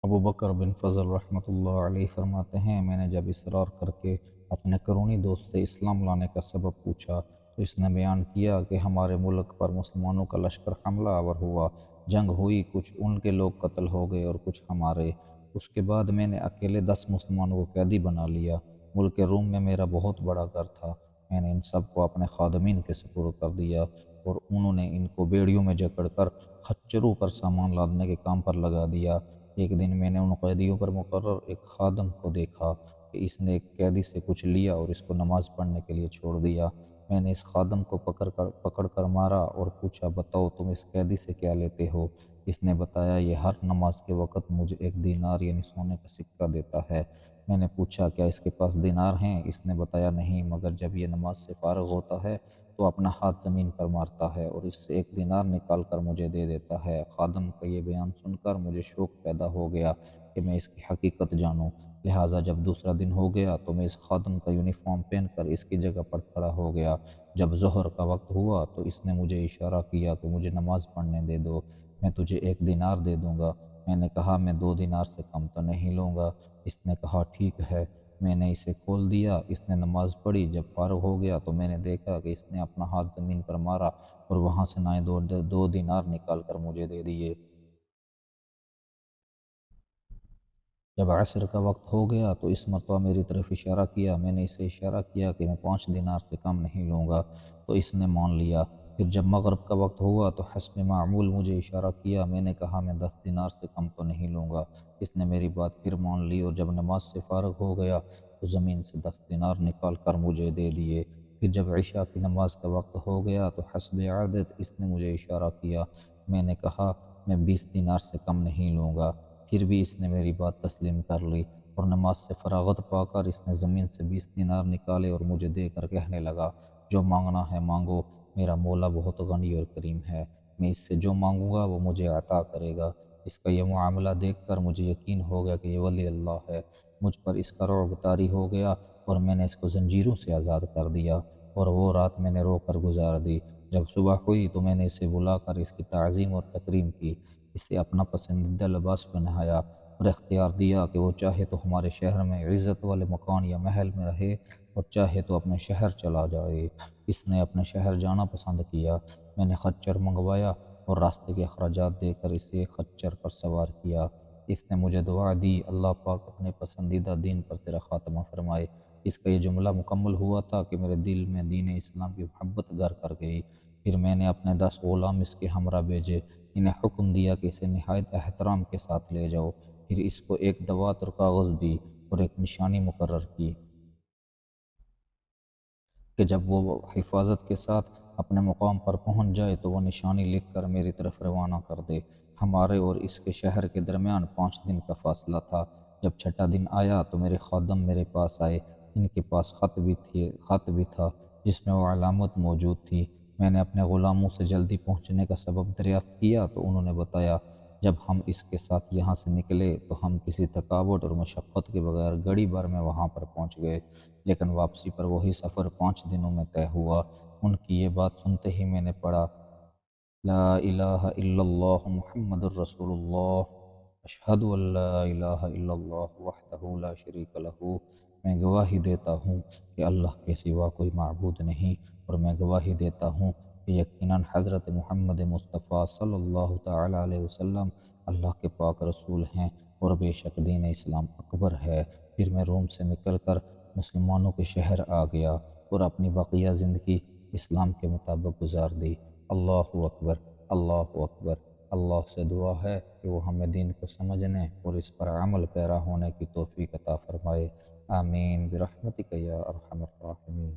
ابو بکر بن فضل رحمۃ اللہ علیہ فرماتے ہیں، میں نے جب اصرار کر کے اپنے کرونی دوست سے اسلام لانے کا سبب پوچھا تو اس نے بیان کیا کہ ہمارے ملک پر مسلمانوں کا لشکر حملہ آور ہوا، جنگ ہوئی، کچھ ان کے لوگ قتل ہو گئے اور کچھ ہمارے۔ اس کے بعد میں نے اکیلے 10 مسلمانوں کو قیدی بنا لیا۔ ملک روم میں میرا بہت بڑا گھر تھا، میں نے ان سب کو اپنے خادمین کے سپرد کر دیا اور انہوں نے ان کو بیڑیوں میں جکڑ کر خچروں پر سامان لادنے کے کام پر لگا دیا۔ ایک دن میں نے ان قیدیوں پر مقرر ایک خادم کو دیکھا کہ اس نے ایک قیدی سے کچھ لیا اور اس کو نماز پڑھنے کے لیے چھوڑ دیا۔ میں نے اس خادم کو پکڑ کر مارا اور پوچھا، بتاؤ تم اس قیدی سے کیا لیتے ہو؟ اس نے بتایا، یہ ہر نماز کے وقت مجھے 1 دینار یعنی سونے کا سکہ دیتا ہے۔ میں نے پوچھا، کیا اس کے پاس دینار ہیں؟ اس نے بتایا، نہیں، مگر جب یہ نماز سے فارغ ہوتا ہے تو اپنا ہاتھ زمین پر مارتا ہے اور اس سے 1 دینار نکال کر مجھے دے دیتا ہے۔ خادم کا یہ بیان سن کر مجھے شوق پیدا ہو گیا کہ میں اس کی حقیقت جانوں، لہٰذا جب دوسرا دن ہو گیا تو میں اس خادم کا یونیفارم پہن کر اس کی جگہ پر کھڑا ہو گیا۔ جب ظہر کا وقت ہوا تو اس نے مجھے اشارہ کیا کہ مجھے نماز پڑھنے دے دو، میں تجھے 1 دینار دے دوں گا۔ میں نے کہا، میں 2 دینار سے کم تو نہیں لوں گا۔ اس نے کہا، ٹھیک ہے۔ میں نے اسے کھول دیا، اس نے نماز پڑھی۔ جب فارغ ہو گیا تو میں نے دیکھا کہ اس نے اپنا ہاتھ زمین پر مارا اور وہاں سے نئے 2 دینار نکال کر مجھے دے دیے۔ جب عصر کا وقت ہو گیا تو اس مرتبہ میری طرف اشارہ کیا، میں نے اسے اشارہ کیا کہ میں 5 دینار سے کم نہیں لوں گا، تو اس نے مان لیا۔ پھر جب مغرب کا وقت ہوا تو حسب معمول مجھے اشارہ کیا، میں نے کہا، میں 10 دینار سے کم تو نہیں لوں گا۔ اس نے میری بات پھر مان لی اور جب نماز سے فارغ ہو گیا تو زمین سے 10 دینار نکال کر مجھے دے دیے۔ پھر جب عشاء کی نماز کا وقت ہو گیا تو حسب عادت اس نے مجھے اشارہ کیا، میں نے کہا، میں 20 دینار سے کم نہیں لوں گا۔ پھر بھی اس نے میری بات تسلیم کر لی اور نماز سے فراغت پا کر اس نے زمین سے 20 دینار نکالے اور مجھے دے کر کہنے لگا، جو مانگنا ہے مانگو، میرا مولا بہت غنی اور کریم ہے، میں اس سے جو مانگوں گا وہ مجھے عطا کرے گا۔ اس کا یہ معاملہ دیکھ کر مجھے یقین ہو گیا کہ یہ ولی اللہ ہے۔ مجھ پر اس کا رعب طاری ہو گیا اور میں نے اس کو زنجیروں سے آزاد کر دیا اور وہ رات میں نے رو کر گزار دی۔ جب صبح ہوئی تو میں نے اسے بلا کر اس کی تعظیم اور تکریم کی، اسے اپنا پسندیدہ لباس پہنایا اور اختیار دیا کہ وہ چاہے تو ہمارے شہر میں عزت والے مکان یا محل میں رہے اور چاہے تو اپنے شہر چلا جائے۔ اس نے اپنے شہر جانا پسند کیا۔ میں نے خچر منگوایا اور راستے کے اخراجات دے کر اسے خچر پر سوار کیا۔ اس نے مجھے دعا دی، اللہ پاک اپنے پسندیدہ دین پر تیرا خاتمہ فرمائے۔ اس کا یہ جملہ مکمل ہوا تھا کہ میرے دل میں دین اسلام کی محبت گھر کر گئی۔ پھر میں نے اپنے 10 غلام اس کے ہمراہ بھیجے، انہیں حکم دیا کہ اسے نہایت احترام کے ساتھ لے جاؤ۔ پھر اس کو ایک دوات اور کاغذ دی اور ایک نشانی مقرر کی کہ جب وہ حفاظت کے ساتھ اپنے مقام پر پہنچ جائے تو وہ نشانی لکھ کر میری طرف روانہ کر دے۔ ہمارے اور اس کے شہر کے درمیان 5 دن کا فاصلہ تھا۔ جب چھٹا دن آیا تو میرے خادم میرے پاس آئے، ان کے پاس خط بھی تھا جس میں وہ علامت موجود تھی۔ میں نے اپنے غلاموں سے جلدی پہنچنے کا سبب دریافت کیا تو انہوں نے بتایا، جب ہم اس کے ساتھ یہاں سے نکلے تو ہم کسی تھکاوٹ اور مشقت کے بغیر گھڑی بھر میں وہاں پر پہنچ گئے، لیکن واپسی پر وہی سفر 5 دنوں میں طے ہوا۔ ان کی یہ بات سنتے ہی میں نے پڑھا، لا الہ الا اللہ محمد الرسول اللہ، اشہد ان لا الہ الا اللہ وحدہ لا شریک لہ۔ میں گواہی دیتا ہوں کہ اللہ کے سوا کوئی معبود نہیں، اور میں گواہی دیتا ہوں کہ یقیناً حضرت محمد مصطفیٰ صلی اللہ تعالیٰ علیہ وسلم اللہ کے پاک رسول ہیں، اور بے شک دین اسلام اکبر ہے۔ پھر میں روم سے نکل کر مسلمانوں کے شہر آ گیا اور اپنی بقیہ زندگی اسلام کے مطابق گزار دی۔ اللہ اکبر، اللہ اکبر۔ اللہ سے دعا ہے کہ وہ ہمیں دین کو سمجھنے اور اس پر عمل پیرا ہونے کی توفیق عطا فرمائے۔ آمین برحمتک یا ارحم الراحمین۔